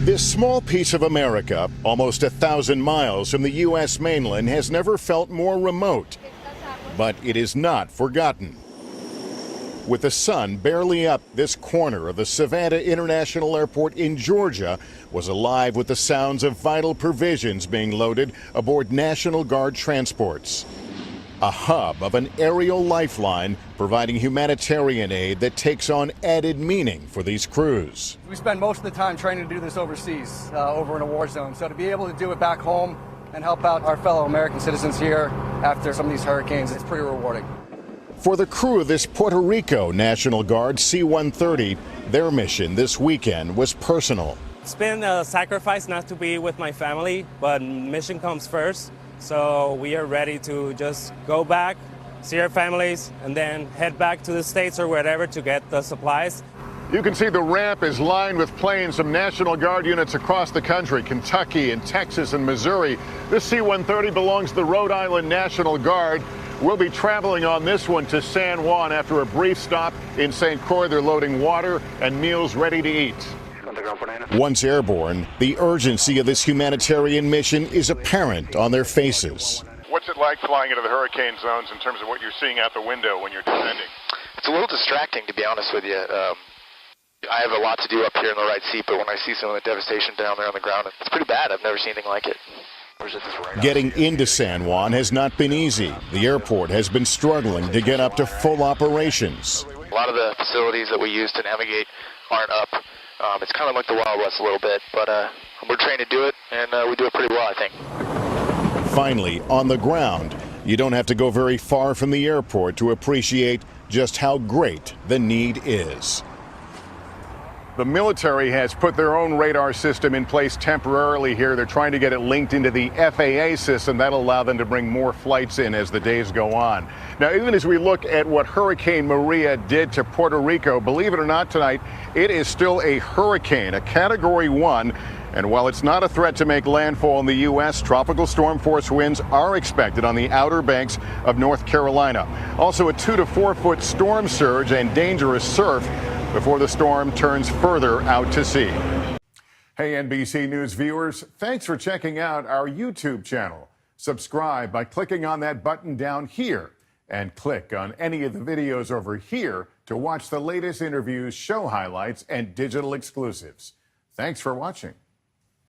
This small piece of America, almost 1,000 miles from the U.S. mainland, has never felt more remote. But it is not forgotten. With the sun barely up, this corner of the Savannah International Airport in Georgia was alive with the sounds of vital provisions being loaded aboard National Guard transports. A hub of an aerial lifeline providing humanitarian aid that takes on added meaning for these crews. We spend most of the time training to do this overseas, over in a war zone. So to be able to do it back home and help out our fellow American citizens here after some of these hurricanes, it's pretty rewarding. For the crew of this Puerto Rico National Guard C-130, their mission this weekend was personal. It's been a sacrifice not to be with my family, but mission comes first. So we are ready to just go back, see our families, and then head back to the States or wherever to get the supplies. You can see the ramp is lined with planes from National Guard units across the country, Kentucky and Texas and Missouri. This C-130 belongs to the Rhode Island National Guard. We'll be traveling on this one to San Juan after a brief stop in St. Croix. They're loading water and meals ready to eat. Once airborne, the urgency of this humanitarian mission is apparent on their faces. What's it like flying into the hurricane zones in terms of what you're seeing out the window when you're descending? It's a little distracting, to be honest with you. I have a lot to do up here in the right seat, but when I see some of the devastation down there on the ground, it's pretty bad. I've never seen anything like it. Getting into San Juan has not been easy. The airport has been struggling to get up to full operations. A lot of the facilities that we use to navigate aren't up. It's kind of like the Wild West a little bit, but we're trained to do it, and we do it pretty well, I think. Finally, on the ground, you don't have to go very far from the airport to appreciate just how great the need is. The military has put their own radar system in place temporarily here. They're trying to get it linked into the FAA system. That'll allow them to bring more flights in as the days go on. Now, even as we look at what Hurricane Maria did to Puerto Rico, believe it or not tonight, it is still a hurricane, a Category 1. And while it's not a threat to make landfall in the U.S., tropical storm force winds are expected on the outer banks of North Carolina. Also, a 2 to 4 foot storm surge and dangerous surf before the storm turns further out to sea. Hey, NBC News viewers, thanks for checking out our YouTube channel. Subscribe by clicking on that button down here and click on any of the videos over here to watch the latest interviews, show highlights, and digital exclusives. Thanks for watching.